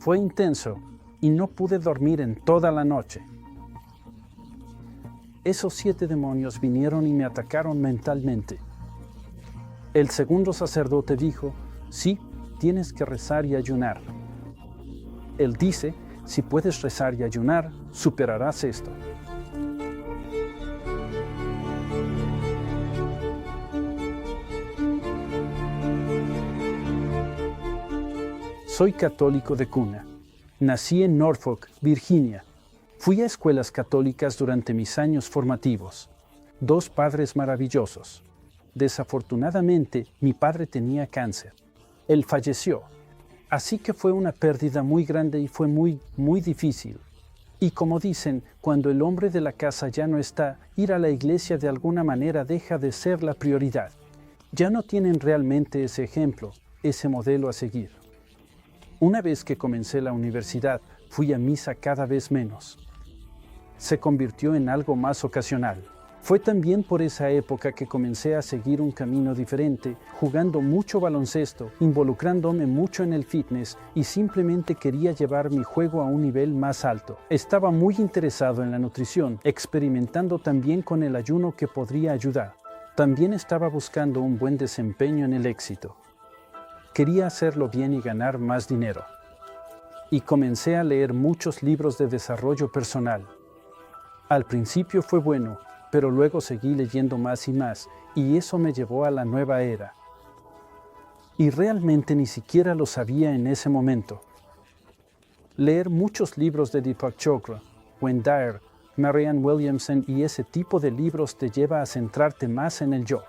Fue intenso y no pude dormir en toda la noche. Esos 7 demonios vinieron y me atacaron mentalmente. El segundo sacerdote dijo, sí, tienes que rezar y ayunar. Él dice, si puedes rezar y ayunar, superarás esto. Soy católico de cuna. Nací en Norfolk, Virginia. Fui a escuelas católicas durante mis años formativos. 2 padres maravillosos. Desafortunadamente, mi padre tenía cáncer. Él falleció. Así que fue una pérdida muy grande y fue muy difícil. Y como dicen, cuando el hombre de la casa ya no está, ir a la iglesia de alguna manera deja de ser la prioridad. Ya no tienen realmente ese ejemplo, ese modelo a seguir. Una vez que comencé la universidad, fui a misa cada vez menos. Se convirtió en algo más ocasional. Fue también por esa época que comencé a seguir un camino diferente, jugando mucho baloncesto, involucrándome mucho en el fitness y simplemente quería llevar mi juego a un nivel más alto. Estaba muy interesado en la nutrición, experimentando también con el ayuno que podría ayudar. También estaba buscando un buen desempeño en el éxito. Quería hacerlo bien y ganar más dinero. Y comencé a leer muchos libros de desarrollo personal. Al principio fue bueno, pero luego seguí leyendo más y eso me llevó a la nueva era. Y realmente ni siquiera lo sabía en ese momento. Leer muchos libros de Deepak Chopra, Wayne Dyer, Marianne Williamson y ese tipo de libros te lleva a centrarte más en el yo.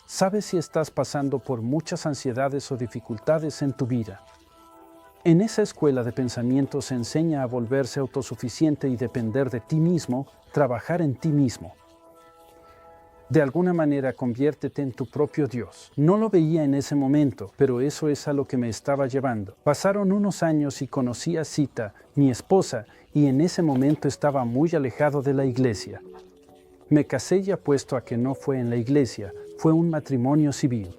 Sabes si estás pasando por muchas ansiedades o dificultades en tu vida. En esa escuela de pensamiento se enseña a volverse autosuficiente y depender de ti mismo, trabajar en ti mismo. De alguna manera conviértete en tu propio Dios. No lo veía en ese momento, pero eso es a lo que me estaba llevando. Pasaron unos años y conocí a Sita, mi esposa, y en ese momento estaba muy alejado de la iglesia. Me casé y apuesto a que no fue en la iglesia, fue un matrimonio civil.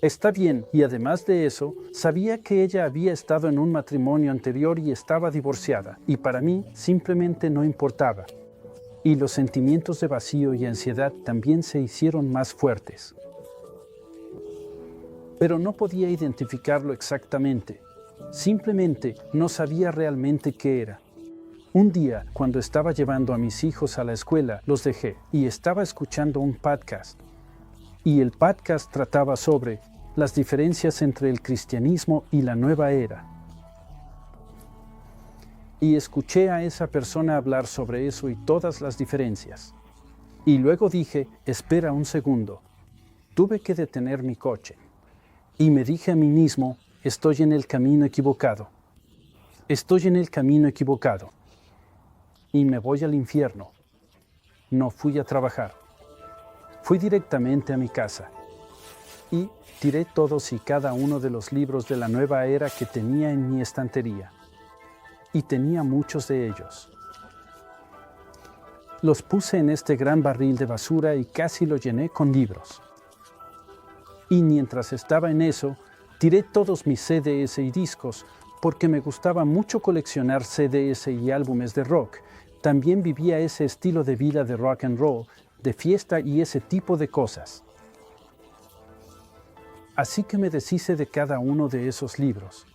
Está bien, y además de eso, sabía que ella había estado en un matrimonio anterior y estaba divorciada, y para mí simplemente no importaba. Y los sentimientos de vacío y ansiedad también se hicieron más fuertes. Pero no podía identificarlo exactamente. Simplemente no sabía realmente qué era. Un día, cuando estaba llevando a mis hijos a la escuela, los dejé y estaba escuchando un podcast. Y el podcast trataba sobre las diferencias entre el cristianismo y la nueva era. Y escuché a esa persona hablar sobre eso y todas las diferencias. Y luego dije, espera un segundo. Tuve que detener mi coche. Y me dije a mí mismo, estoy en el camino equivocado. Estoy en el camino equivocado. Y me voy al infierno. No fui a trabajar. Fui directamente a mi casa. Y tiré todos y cada uno de los libros de la nueva era que tenía en mi estantería. Y tenía muchos de ellos. Los puse en este gran barril de basura y casi lo llené con libros. Y mientras estaba en eso, tiré todos mis CDs y discos, porque me gustaba mucho coleccionar CDs y álbumes de rock. También vivía ese estilo de vida de rock and roll, de fiesta y ese tipo de cosas. Así que me deshice de cada uno de esos libros.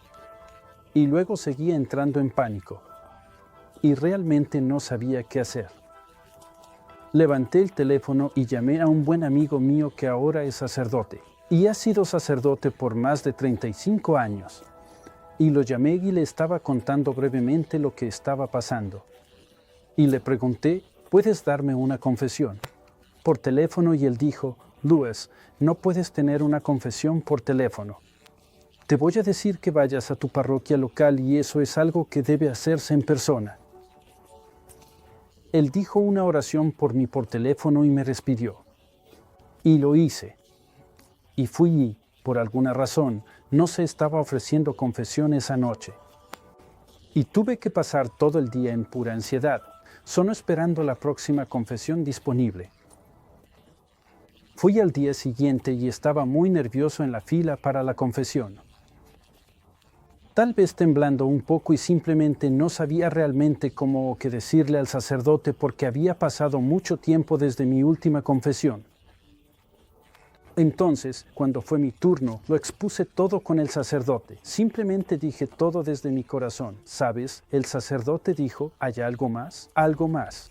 Y luego seguía entrando en pánico. Y realmente no sabía qué hacer. Levanté el teléfono y llamé a un buen amigo mío que ahora es sacerdote. Y ha sido sacerdote por más de 35 años. Y lo llamé y le estaba contando brevemente lo que estaba pasando. Y le pregunté, ¿puedes darme una confesión? Por teléfono, y él dijo, Louis, no puedes tener una confesión por teléfono. Te voy a decir que vayas a tu parroquia local y eso es algo que debe hacerse en persona. Él dijo una oración por mí por teléfono y me despidió. Y lo hice. Y fui y, por alguna razón, no se estaba ofreciendo confesión esa noche. Y tuve que pasar todo el día en pura ansiedad, solo esperando la próxima confesión disponible. Fui al día siguiente y estaba muy nervioso en la fila para la confesión. tal vez temblando un poco y simplemente no sabía realmente cómo qué decirle al sacerdote porque había pasado mucho tiempo desde mi última confesión. Entonces, cuando fue mi turno, lo expuse todo con el sacerdote. Simplemente dije todo desde mi corazón. ¿Sabes? El sacerdote dijo, ¿hay algo más? Algo más.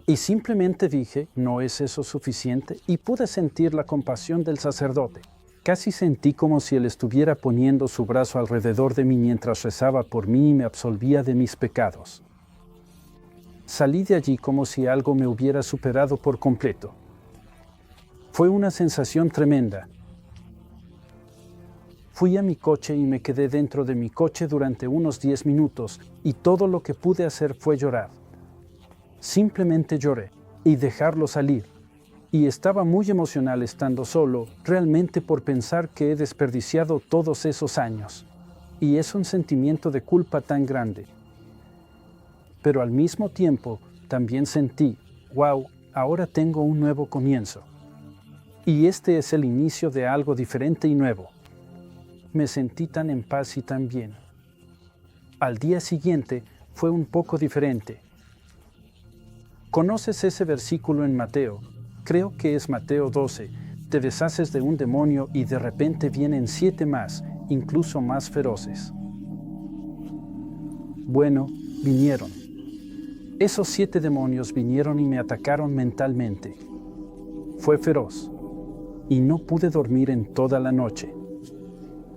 Y simplemente dije, ¿no es eso suficiente? Y pude sentir la compasión del sacerdote. Casi sentí como si él estuviera poniendo su brazo alrededor de mí mientras rezaba por mí y me absolvía de mis pecados. Salí de allí como si algo me hubiera superado por completo. Fue una sensación tremenda. Fui a mi coche y me quedé dentro de mi coche durante unos 10 minutos y todo lo que pude hacer fue llorar. Simplemente lloré y dejarlo salir. Y estaba muy emocional estando solo, realmente por pensar que he desperdiciado todos esos años. Y es un sentimiento de culpa tan grande. Pero al mismo tiempo, también sentí, wow, ahora tengo un nuevo comienzo. Y este es el inicio de algo diferente y nuevo. Me sentí tan en paz y tan bien. Al día siguiente fue un poco diferente. ¿Conoces ese versículo en Mateo? Creo que es Mateo 12. Te deshaces de un demonio y de repente vienen 7 más, incluso más feroces. Bueno, vinieron. Esos 7 demonios vinieron y me atacaron mentalmente. Fue feroz. Y no pude dormir en toda la noche.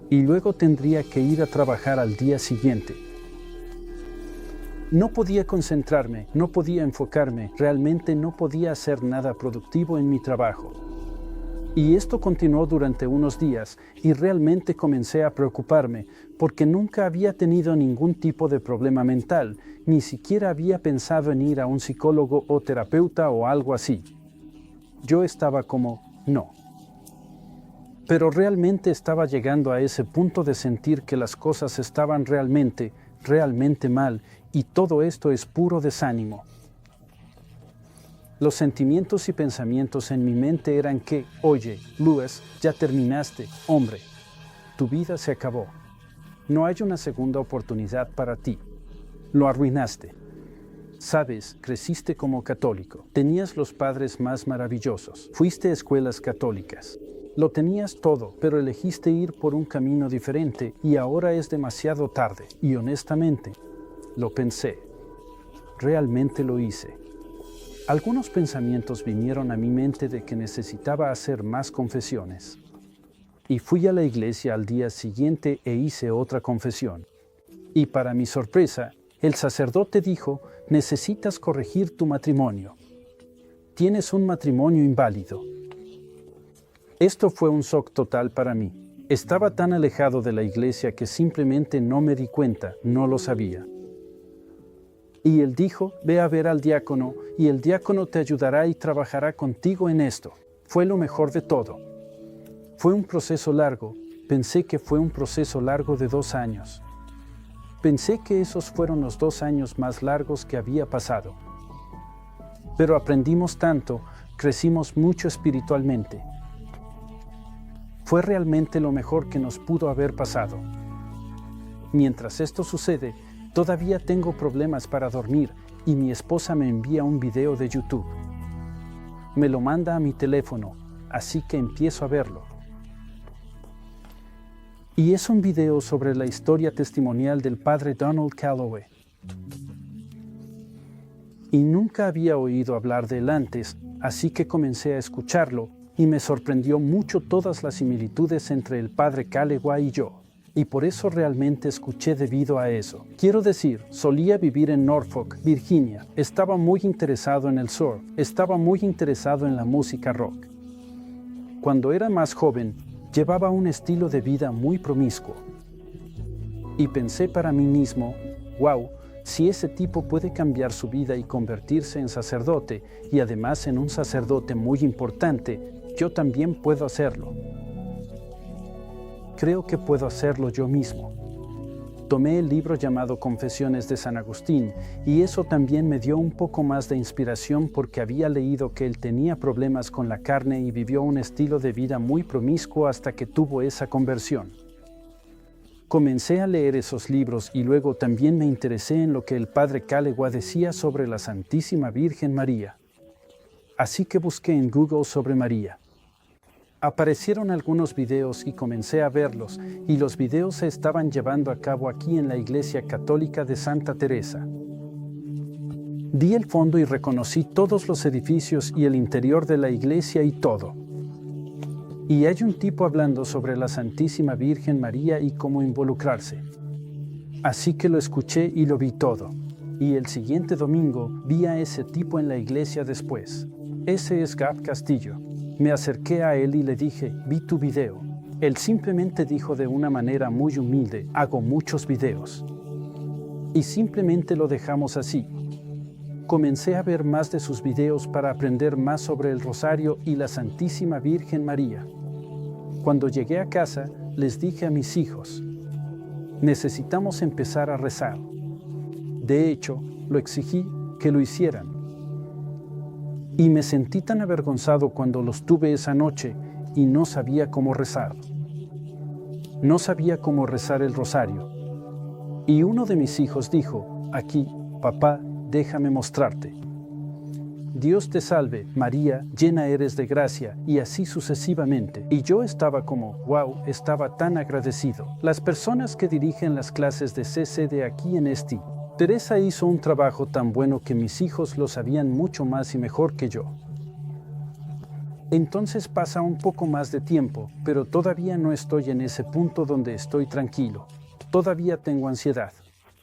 Y luego tendría que ir a trabajar al día siguiente. No podía concentrarme, no podía enfocarme, realmente no podía hacer nada productivo en mi trabajo. Y esto continuó durante unos días y realmente comencé a preocuparme porque nunca había tenido ningún tipo de problema mental, ni siquiera había pensado en ir a un psicólogo o terapeuta o algo así. Yo estaba como, no. Pero realmente estaba llegando a ese punto de sentir que las cosas estaban realmente mal, y todo esto es puro desánimo. Los sentimientos y pensamientos en mi mente eran que, oye, Lewis, ya terminaste, hombre. Tu vida se acabó. No hay una segunda oportunidad para ti. Lo arruinaste. Sabes, creciste como católico. Tenías los padres más maravillosos. Fuiste a escuelas católicas. Lo tenías todo, pero elegiste ir por un camino diferente y ahora es demasiado tarde. Y honestamente, lo pensé. Realmente lo hice. Algunos pensamientos vinieron a mi mente de que necesitaba hacer más confesiones. Y fui a la iglesia al día siguiente e hice otra confesión. Y para mi sorpresa, el sacerdote dijo, necesitas corregir tu matrimonio. Tienes un matrimonio inválido. Esto fue un shock total para mí. Estaba tan alejado de la iglesia que simplemente no me di cuenta, no lo sabía. Y él dijo, ve a ver al diácono, y el diácono te ayudará y trabajará contigo en esto. Fue lo mejor de todo. Fue un proceso largo, pensé que fue un proceso largo de 2 años. Pensé que esos fueron los 2 años más largos que había pasado. Pero aprendimos tanto, crecimos mucho espiritualmente. Fue realmente lo mejor que nos pudo haber pasado. Mientras esto sucede, todavía tengo problemas para dormir y mi esposa me envía un video de YouTube. Me lo manda a mi teléfono, así que empiezo a verlo. Y es un video sobre la historia testimonial del padre Donald Calloway. Y nunca había oído hablar de él antes, así que comencé a escucharlo y me sorprendió mucho todas las similitudes entre el padre Calloway y yo. Y por eso realmente escuché debido a eso. Quiero decir, solía vivir en Norfolk, Virginia. Estaba muy interesado en el surf. Estaba muy interesado en la música rock. Cuando era más joven, llevaba un estilo de vida muy promiscuo. Y pensé para mí mismo, wow, si ese tipo puede cambiar su vida y convertirse en sacerdote, y además en un sacerdote muy importante, yo también puedo hacerlo. Creo que puedo hacerlo yo mismo. Tomé el libro llamado Confesiones de San Agustín y eso también me dio un poco más de inspiración porque había leído que él tenía problemas con la carne y vivió un estilo de vida muy promiscuo hasta que tuvo esa conversión. Comencé a leer esos libros y luego también me interesé en lo que el padre Calegua decía sobre la Santísima Virgen María. Así que busqué en Google sobre María. Aparecieron algunos videos y comencé a verlos, y los videos se estaban llevando a cabo aquí en la Iglesia Católica de Santa Teresa. Di el fondo y reconocí todos los edificios y el interior de la iglesia y todo. Y hay un tipo hablando sobre la Santísima Virgen María y cómo involucrarse. Así que lo escuché y lo vi todo. Y el siguiente domingo vi a ese tipo en la iglesia después. Ese es Gab Castillo. Me acerqué a él y le dije, vi tu video. Él simplemente dijo de una manera muy humilde, hago muchos videos. Y simplemente lo dejamos así. Comencé a ver más de sus videos para aprender más sobre el Rosario y la Santísima Virgen María. Cuando llegué a casa, les dije a mis hijos, necesitamos empezar a rezar. De hecho, lo exigí que lo hicieran. Y me sentí tan avergonzado cuando los tuve esa noche y no sabía cómo rezar. No sabía cómo rezar el Rosario. Y uno de mis hijos dijo, aquí, papá, déjame mostrarte. Dios te salve, María, llena eres de gracia, y así sucesivamente. Y yo estaba como, wow, estaba tan agradecido. Las personas que dirigen las clases de CCD aquí en Esti, Teresa hizo un trabajo tan bueno que mis hijos lo sabían mucho más y mejor que yo. Entonces pasa un poco más de tiempo, pero todavía no estoy en ese punto donde estoy tranquilo. Todavía tengo ansiedad.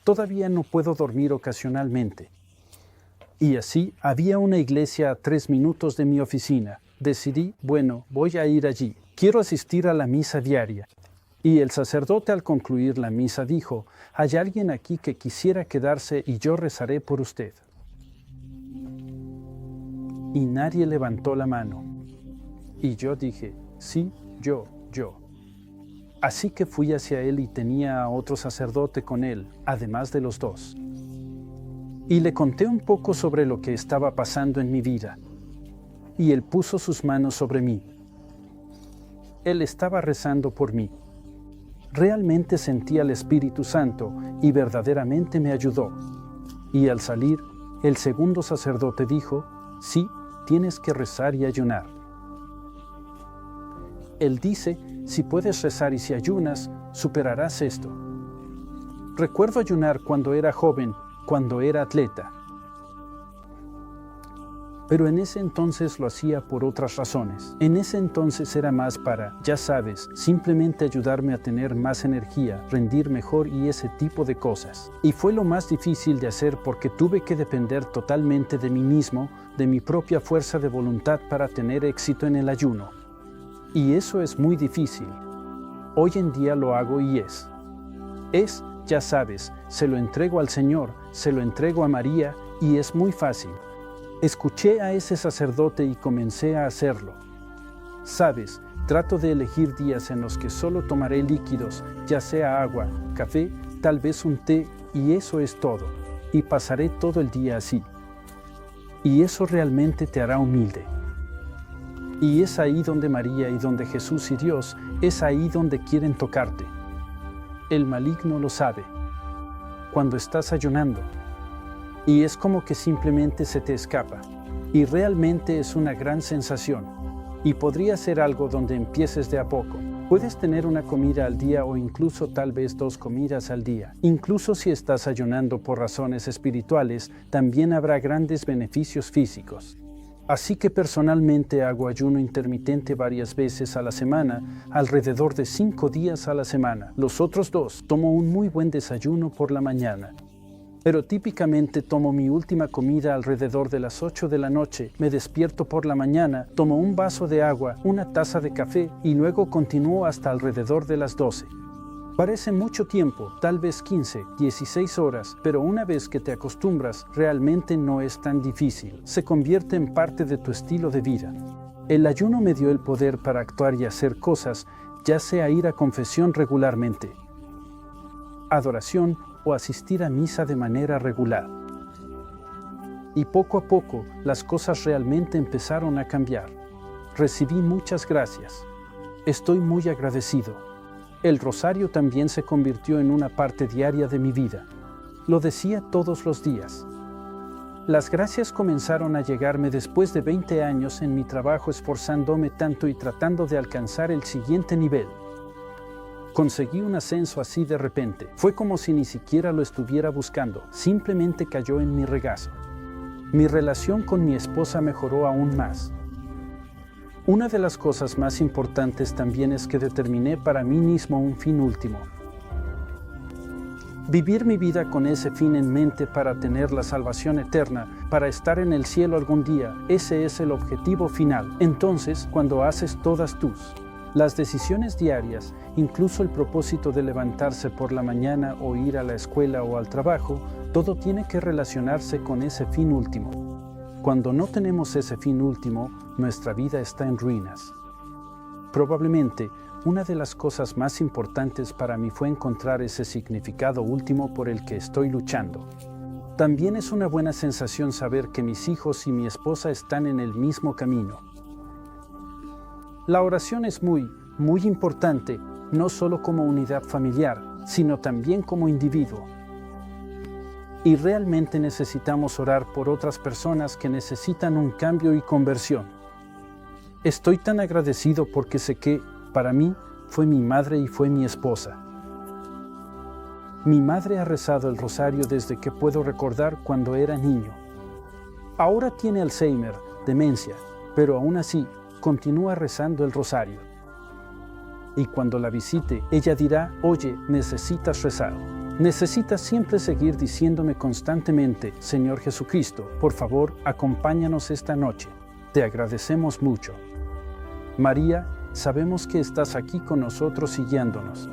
Todavía no puedo dormir ocasionalmente. Y así, había una iglesia a 3 minutos de mi oficina. Decidí, bueno, voy a ir allí. Quiero asistir a la misa diaria. Y el sacerdote al concluir la misa dijo, hay alguien aquí que quisiera quedarse y yo rezaré por usted. Y nadie levantó la mano. Y yo dije, sí, yo. Así que fui hacia él y tenía a otro sacerdote con él, además de los dos. Y le conté un poco sobre lo que estaba pasando en mi vida. Y él puso sus manos sobre mí. Él estaba rezando por mí. Realmente sentí al Espíritu Santo y verdaderamente me ayudó. Y al salir, el segundo sacerdote dijo, sí, tienes que rezar y ayunar. Él dice, si puedes rezar y si ayunas, superarás esto. Recuerdo ayunar cuando era joven, cuando era atleta. Pero en ese entonces lo hacía por otras razones. En ese entonces era más para, ya sabes, simplemente ayudarme a tener más energía, rendir mejor y ese tipo de cosas. Y fue lo más difícil de hacer porque tuve que depender totalmente de mí mismo, de mi propia fuerza de voluntad para tener éxito en el ayuno. Y eso es muy difícil. Hoy en día lo hago y ya sabes, se lo entrego al Señor, se lo entrego a María y es muy fácil. Escuché a ese sacerdote y comencé a hacerlo. Sabes, trato de elegir días en los que solo tomaré líquidos, ya sea agua, café, tal vez un té, y eso es todo. Y pasaré todo el día así. Y eso realmente te hará humilde. Y es ahí donde María y donde Jesús y Dios, es ahí donde quieren tocarte. El maligno lo sabe. Cuando estás ayunando. Y es como que simplemente se te escapa. Y realmente es una gran sensación. Y podría ser algo donde empieces de a poco. Puedes tener una comida al día o incluso tal vez 2 comidas al día. Incluso si estás ayunando por razones espirituales, también habrá grandes beneficios físicos. Así que personalmente hago ayuno intermitente varias veces a la semana, alrededor de 5 días a la semana. Los otros 2 tomo un muy buen desayuno por la mañana. Pero típicamente tomo mi última comida alrededor de las 8 de la noche, me despierto por la mañana, tomo un vaso de agua, una taza de café y luego continúo hasta alrededor de las 12. Parece mucho tiempo, tal vez 15, 16 horas, pero una vez que te acostumbras, realmente no es tan difícil. Se convierte en parte de tu estilo de vida. El ayuno me dio el poder para actuar y hacer cosas, ya sea ir a confesión regularmente, adoración o asistir a misa de manera regular. Y poco a poco, las cosas realmente empezaron a cambiar. Recibí muchas gracias. Estoy muy agradecido. El rosario también se convirtió en una parte diaria de mi vida. Lo decía todos los días. Las gracias comenzaron a llegarme después de 20 años en mi trabajo, esforzándome tanto y tratando de alcanzar el siguiente nivel. Conseguí un ascenso así de repente. Fue como si ni siquiera lo estuviera buscando, simplemente cayó en mi regazo. Mi relación con mi esposa mejoró aún más. Una de las cosas más importantes también es que determiné para mí mismo un fin último. Vivir mi vida con ese fin en mente para tener la salvación eterna, para estar en el cielo algún día, ese es el objetivo final. Entonces, cuando haces todas las decisiones diarias, incluso el propósito de levantarse por la mañana o ir a la escuela o al trabajo, todo tiene que relacionarse con ese fin último. Cuando no tenemos ese fin último, nuestra vida está en ruinas. Probablemente, una de las cosas más importantes para mí fue encontrar ese significado último por el que estoy luchando. También es una buena sensación saber que mis hijos y mi esposa están en el mismo camino. La oración es muy importante, no solo como unidad familiar, sino también como individuo. Y realmente necesitamos orar por otras personas que necesitan un cambio y conversión. Estoy tan agradecido porque sé que, para mí, fue mi madre y fue mi esposa. Mi madre ha rezado el rosario desde que puedo recordar cuando era niño. Ahora tiene Alzheimer, demencia, pero aún así, continúa rezando el rosario. Y cuando la visite, ella dirá, oye, necesitas rezar. Necesitas siempre seguir diciéndome constantemente, Señor Jesucristo, por favor, acompáñanos esta noche. Te agradecemos mucho. María, sabemos que estás aquí con nosotros y guiándonos.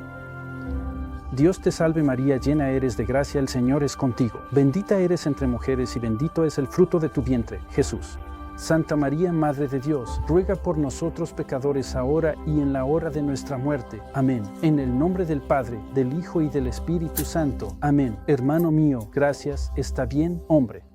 Dios te salve María, llena eres de gracia, el Señor es contigo. Bendita eres entre mujeres y bendito es el fruto de tu vientre, Jesús. Santa María, Madre de Dios, ruega por nosotros pecadores ahora y en la hora de nuestra muerte. Amén. En el nombre del Padre, del Hijo y del Espíritu Santo. Amén. Hermano mío, gracias, está bien, hombre.